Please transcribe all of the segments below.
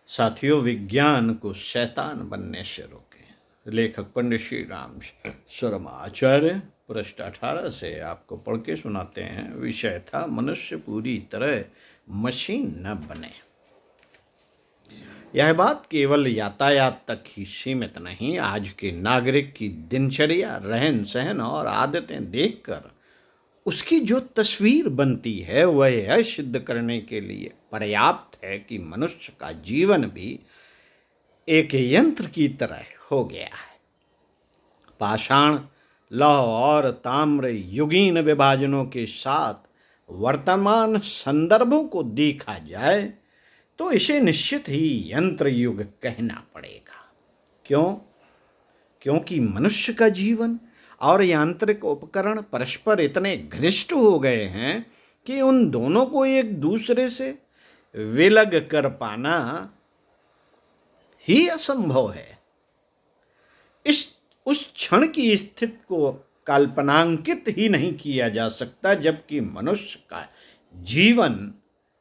साथियों, विज्ञान को शैतान बनने से रोकें। लेखक पंडित श्री राम शर्मा आचार्य। पृष्ठ 18 से आपको पढ़ के सुनाते हैं। विषय था मनुष्य पूरी तरह मशीन न बने। यह बात केवल यातायात तक ही सीमित नहीं, आज के नागरिक की दिनचर्या, रहन सहन और आदतें देखकर उसकी जो तस्वीर बनती है वह यह सिद्ध करने के लिए पर्याप्त है कि मनुष्य का जीवन भी एक यंत्र की तरह हो गया है। पाषाण, लौह और ताम्र युगीन विभाजनों के साथ वर्तमान संदर्भों को देखा जाए तो इसे निश्चित ही यंत्र युग कहना पड़ेगा। क्यों? क्योंकि मनुष्य का जीवन और यांत्रिक उपकरण परस्पर इतने घनिष्ठ हो गए हैं कि उन दोनों को एक दूसरे से विलग कर पाना ही असंभव है। उस क्षण की स्थिति को कल्पनांकित ही नहीं किया जा सकता जबकि मनुष्य का जीवन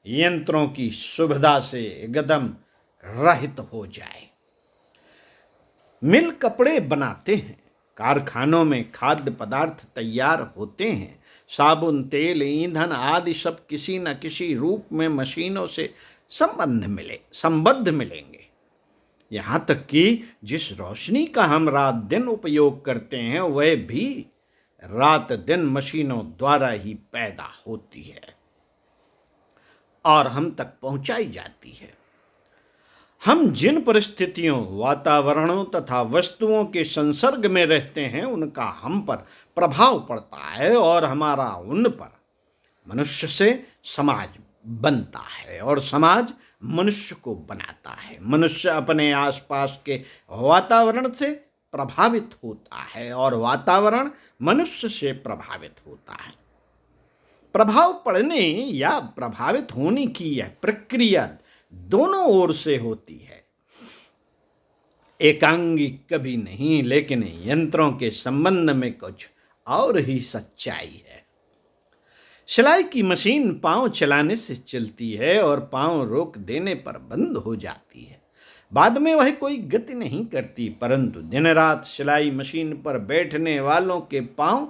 यंत्रों की सुविधा से एकदम रहित हो जाए। मिल कपड़े बनाते हैं, कारखानों में खाद्य पदार्थ तैयार होते हैं, साबुन, तेल, ईंधन आदि सब किसी न किसी रूप में मशीनों से संबद्ध मिलेंगे। यहाँ तक कि जिस रोशनी का हम रात दिन उपयोग करते हैं वह भी रात दिन मशीनों द्वारा ही पैदा होती है और हम तक पहुंचाई जाती है। हम जिन परिस्थितियों, वातावरणों तथा वस्तुओं के संसर्ग में रहते हैं उनका हम पर प्रभाव पड़ता है और हमारा उन पर मनुष्य से समाज बनता है और समाज मनुष्य को बनाता है। मनुष्य अपने आसपास के वातावरण से प्रभावित होता है और वातावरण मनुष्य से प्रभावित होता है। प्रभाव पड़ने या प्रभावित होने की यह प्रक्रिया दोनों ओर से होती है, एकांगी कभी नहीं। लेकिन यंत्रों के संबंध में कुछ और ही सच्चाई है। सिलाई की मशीन पांव चलाने से चलती है और पांव रोक देने पर बंद हो जाती है। बाद में वह कोई गति नहीं करती, परंतु दिन रात सिलाई मशीन पर बैठने वालों के पांव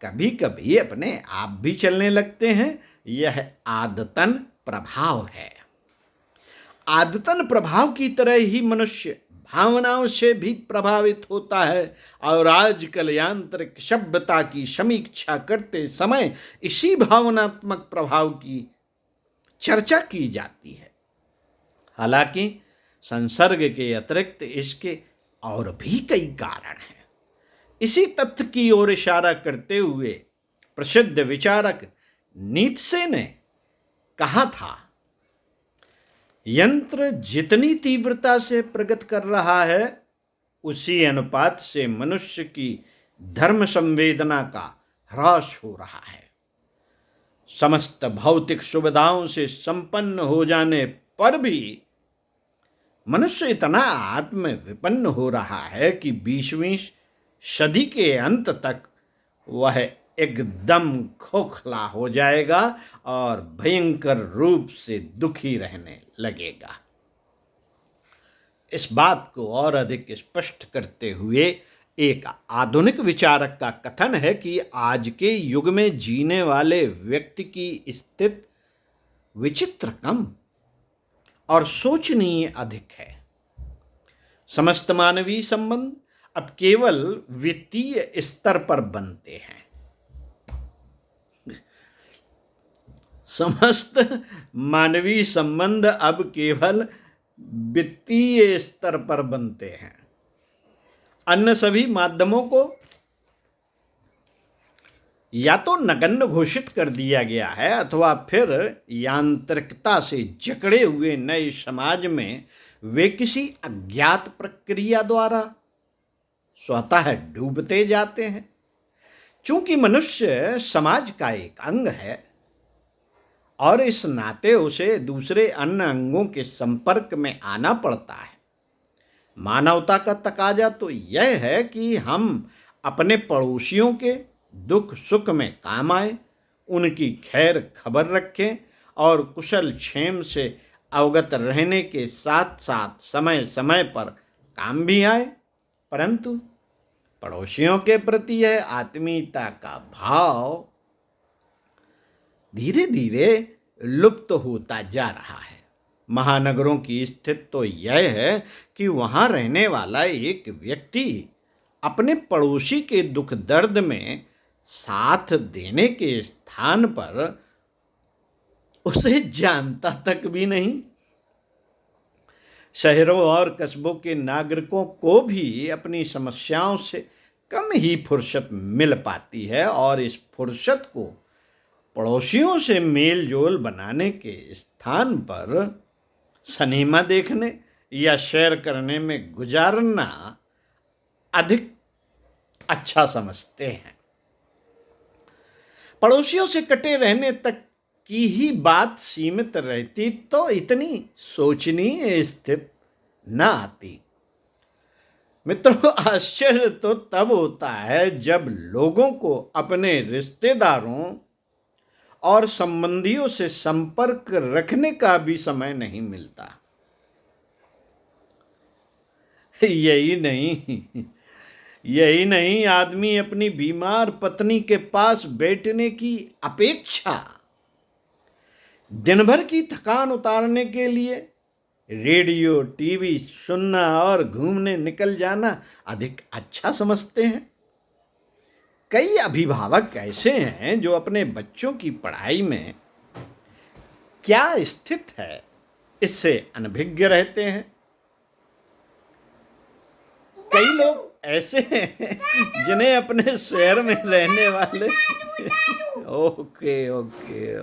कभी कभी अपने आप भी चलने लगते हैं। यह आदतन प्रभाव है। आदतन प्रभाव की तरह ही मनुष्य भावनाओं से भी प्रभावित होता है और आजकल यांत्रिक सभ्यता की समीक्षा करते समय इसी भावनात्मक प्रभाव की चर्चा की जाती है। हालांकि संसर्ग के अतिरिक्त इसके और भी कई कारण हैं। इसी तथ्य की ओर इशारा करते हुए प्रसिद्ध विचारक नीत्शे ने कहा था, यंत्र जितनी तीव्रता से प्रगति कर रहा है उसी अनुपात से मनुष्य की धर्म संवेदना का ह्रास हो रहा है। समस्त भौतिक सुविधाओं से संपन्न हो जाने पर भी मनुष्य इतना आत्म विपन्न हो रहा है कि 20वीं सदी के अंत तक वह एकदम खोखला हो जाएगा और भयंकर रूप से दुखी रहने लगेगा। इस बात को और अधिक स्पष्ट करते हुए एक आधुनिक विचारक का कथन है कि आज के युग में जीने वाले व्यक्ति की स्थिति विचित्र कम और सोचनीय अधिक है। समस्त मानवीय संबंध अब केवल वित्तीय स्तर पर बनते हैं। समस्त मानवीय संबंध अब केवल वित्तीय स्तर पर बनते हैं। अन्य सभी माध्यमों को या तो नगण्य घोषित कर दिया गया है अथवा फिर यांत्रिकता से जकड़े हुए नए समाज में वे किसी अज्ञात प्रक्रिया द्वारा स्वतः डूबते जाते हैं। चूंकि मनुष्य समाज का एक अंग है और इस नाते उसे दूसरे अन्य अंगों के संपर्क में आना पड़ता है, मानवता का तकाजा तो यह है कि हम अपने पड़ोसियों के दुख सुख में काम आए, उनकी खैर खबर रखें और कुशल क्षेम से अवगत रहने के साथ साथ समय समय पर काम भी आए, परंतु पड़ोसियों के प्रति यह आत्मीयता का भाव धीरे धीरे लुप्त होता जा रहा है। महानगरों की स्थिति तो यह है कि वहां रहने वाला एक व्यक्ति अपने पड़ोसी के दुख दर्द में साथ देने के स्थान पर उसे जानता तक भी नहीं। शहरों और कस्बों के नागरिकों को भी अपनी समस्याओं से कम ही फुर्सत मिल पाती है और इस फुर्सत को पड़ोसियों से मेल जोल बनाने के स्थान पर सिनेमा देखने या शेयर करने में गुजारना अधिक अच्छा समझते हैं। पड़ोसियों से कटे रहने तक की ही बात सीमित रहती तो इतनी सोचनीय स्थिति न आती। मित्रों, आश्चर्य तो तब होता है जब लोगों को अपने रिश्तेदारों और संबंधियों से संपर्क रखने का भी समय नहीं मिलता। यही नहीं, आदमी अपनी बीमार पत्नी के पास बैठने की अपेक्षा दिन भर की थकान उतारने के लिए रेडियो टीवी सुनना और घूमने निकल जाना अधिक अच्छा समझते हैं। कई अभिभावक ऐसे हैं जो अपने बच्चों की पढ़ाई में क्या स्थित है इससे अनभिज्ञ रहते हैं। कई लोग ऐसे हैं जिन्हें अपने शहर में रहने वाले ओके ओके